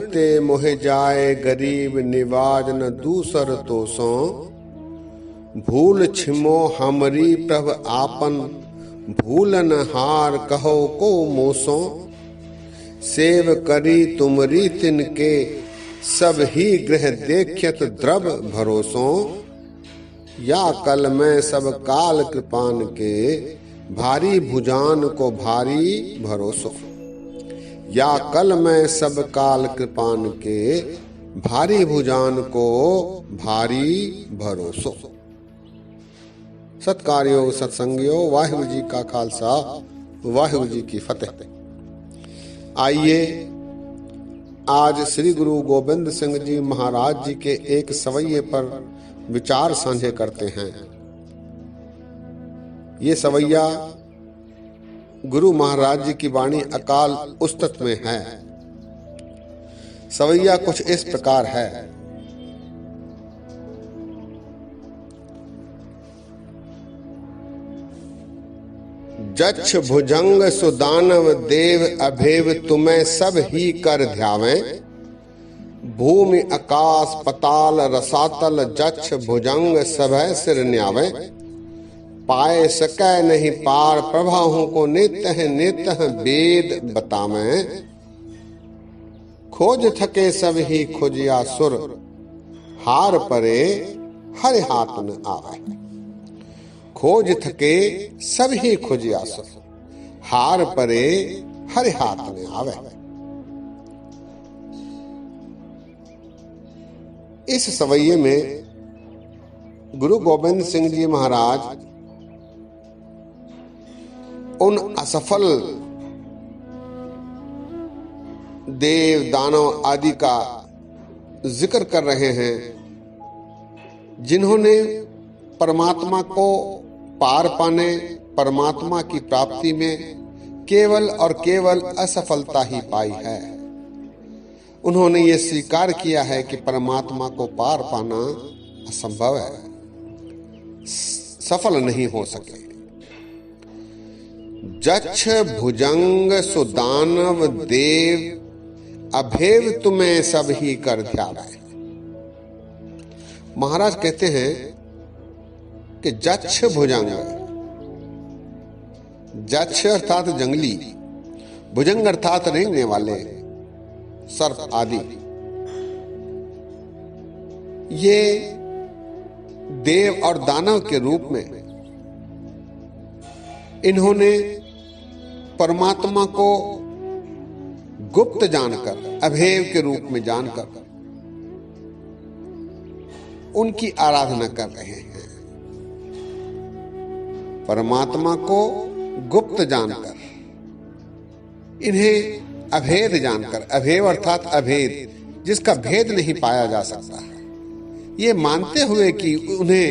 ते मोह जाए गरीब निवाज न दूसर तो सो। भूल छिमो हमरी प्रभ आपन भूलन हार कहो को मोसो। सेव करी तुमरी तिनके सब ही ग्रह देखत द्रव भरोसो। या कल में सब काल कृपान के भारी भुजान को भारी भरोसो। या कल में सब काल कृपान के भारी भुजान को भारी भरोसो। सत्कार्यो सत्संगियो वाहिगुरु जी का खालसा वाहिगुरु जी की फतेह। आइए आज श्री गुरु गोबिंद सिंह जी महाराज जी के एक सवैये पर विचार साझे करते हैं। ये सवैया गुरु महाराज जी की वाणी अकाल उस्तत में है। सवैया कुछ इस प्रकार है। जच्छ भुजंग सुदानव देव अभेव तुम्हें सब ही कर ध्यावें। भूमि आकाश पताल रसातल जच्छ भुजंग सभय सिर न्यावें। पाए सकै नहीं पार प्रभाहों को नित्य वेद बतावें। खोज थके सब ही खोजिया सुर हार परे हर हाथ न आवे। खोज थके सब ही खोजिया सुर हार परे हर हाथ न आवे। इस सवैये में गुरु गोबिंद सिंह जी महाराज उन असफल देव दानव आदि का जिक्र कर रहे हैं जिन्होंने परमात्मा को पार पाने परमात्मा की प्राप्ति में केवल और केवल असफलता ही पाई है। उन्होंने ये स्वीकार किया है कि परमात्मा को पार पाना असंभव है, सफल नहीं हो सके। जच्छ भुजंग सुदानव देव अभेव तुम्हें सब ही कर ध्यावे। महाराज कहते हैं कि जच्छ भुजंग, जच्छ अर्थात जंगली, भुजंग अर्थात रेंगने वाले सर्प आदि, ये देव और दानव के रूप में इन्होंने परमात्मा को गुप्त जानकर अभेव के रूप में जानकर उनकी आराधना कर रहे हैं। परमात्मा को गुप्त जानकर इन्हें अभेद जानकर, अभेव अर्थात अभेद जिसका भेद नहीं पाया जा सकता, ये मानते हुए कि उन्हें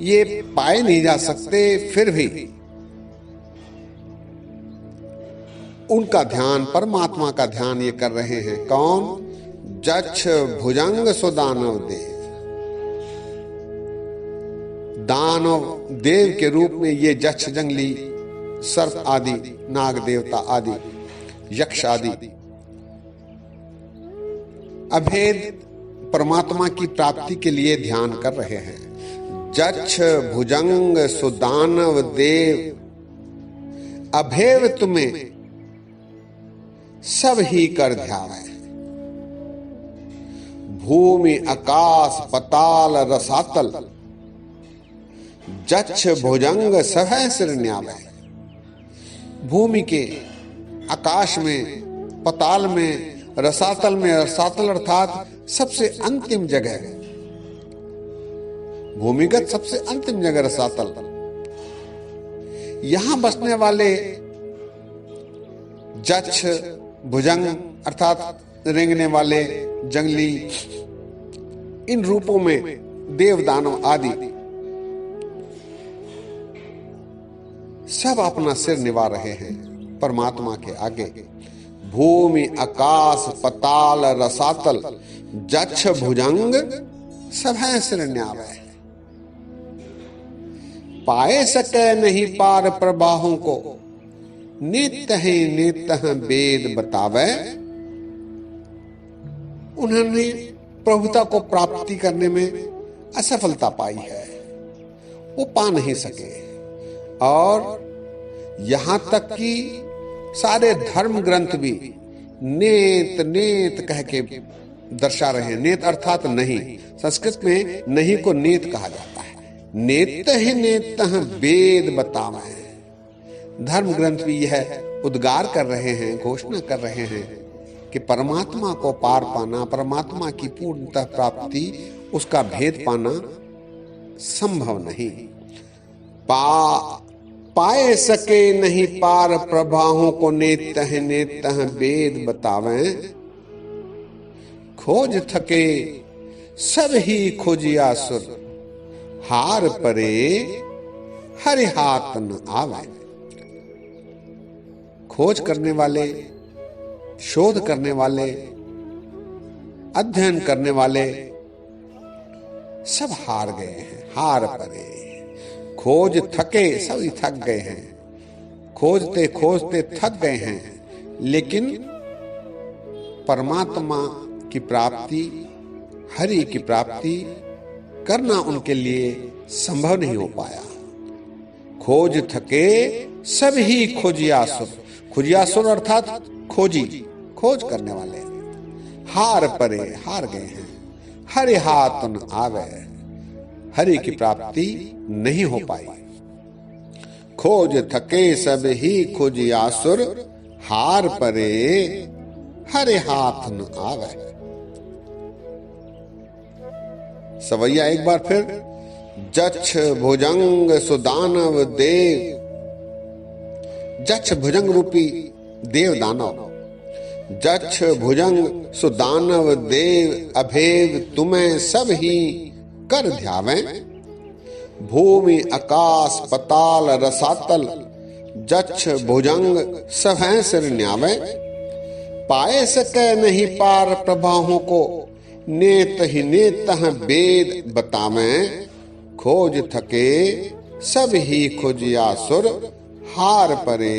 ये पाए नहीं जा सकते, फिर भी उनका ध्यान परमात्मा का ध्यान ये कर रहे हैं। कौन? जच्छ भुजंग सुदानव देव, दानव देव के रूप में ये जच्छ जंगली सर्प आदि, नाग देवता आदि, यक्ष आदि अभेद परमात्मा की प्राप्ति के लिए ध्यान कर रहे हैं। जच्छ भुजंग सुदानव देव अभेव तुम्हें सब ही कर ध्यावे। भूमि आकाश पताल रसातल जच्छ भुजंग सभय सिर न्यावे। भूमि के, आकाश में, पताल में, रसातल में, रसातल अर्थात सबसे अंतिम जगह, भूमिगत सबसे अंतिम जगह रसातल, यहां बसने वाले जच्छ भुजंग अर्थात रेंगने वाले जंगली, इन रूपों में देव दानव आदि सब अपना सिर निभा रहे हैं परमात्मा के आगे। भूमि आकाश पताल रसातल जच्छ भुजंग सभय सिर न्यावे। पाए सके नहीं पार प्रबाहों को नित्य ही नित्य वेद बतावे। उन्होंने प्रभुता को प्राप्ति करने में असफलता पाई है, वो पा नहीं सके। और यहां तक कि सारे धर्म ग्रंथ भी नेत नेत कह के दर्शा रहे हैं। नेत अर्थात नहीं, संस्कृत में नहीं को नेत कहा जाता है। नेत ही नेत वेद बतावे। धर्म ग्रंथ भी यह उद्गार कर रहे हैं, घोषणा कर रहे हैं कि परमात्मा को पार पाना, परमात्मा की पूर्णतः प्राप्ति, उसका भेद पाना संभव नहीं। पाए सके नहीं पार प्रभाहों को, नेत वेद बतावे। खोज थके सब ही खोजिया सुर, हार परे हरि हाथ न आवे। खोज करने वाले, शोध करने वाले, अध्ययन करने वाले सब हार गए हैं। हार परे, खोज थके सभी थक गए हैं, खोजते खोजते थक गए हैं, लेकिन परमात्मा की प्राप्ति, हरि की प्राप्ति करना उनके लिए संभव नहीं हो पाया। खोज थके सभी खोजियासुर, खोजियासुर अर्थात खोजी, खोज करने वाले, हार परे हार गए हैं, हरि हाथ न आवे, हरि की प्राप्ति नहीं हो पाई। खोज थके सब ही खोजियासुर, हार परे हरि हाथ न आवे। सवैया एक बार फिर, जच्छ भुजंग सुदानव देव, जच्छ भुजंग रूपी देव दानव, जच्छ भुजंग सुदानव देव अभेव तुम्हें सब ही कर ध्यावें। भूमि आकाश पताल रसातल, जच्छ भुजंग सभै सिर न्यावे। पाए सके नहीं पार प्रभाहों को, नेत ही नेत वेद बतावें। खोज थके सब ही खोजियासुर, हार परे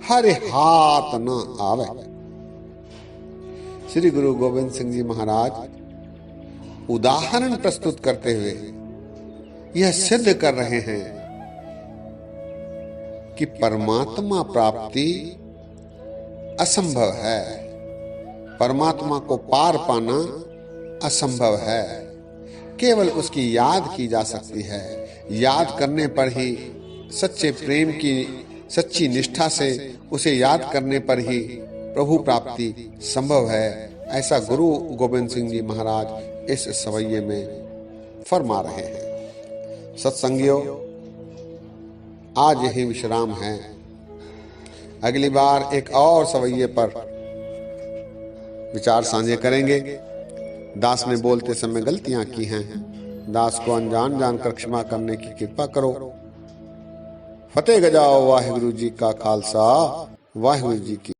हरि हाथ न आवे। श्री गुरु गोविंद सिंह जी महाराज उदाहरण प्रस्तुत करते हुए यह सिद्ध कर रहे हैं कि परमात्मा प्राप्ति असंभव है, परमात्मा को पार पाना असंभव है। केवल उसकी याद की जा सकती है। याद करने पर ही, सच्चे प्रेम की सच्ची निष्ठा से उसे याद करने पर ही प्रभु प्राप्ति संभव है। ऐसा गुरु गोविंद सिंह जी महाराज इस सवैये में फरमा रहे हैं। सत्संगियों, आज यही विश्राम है। अगली बार एक और सवैये पर विचार साझे करेंगे। दास ने बोलते समय गलतियां की हैं, दास को अनजान जानकर क्षमा करने की कृपा करो। फतेह गजाओ वाहिगुरु जी का खालसा, वाहिगुरु जी की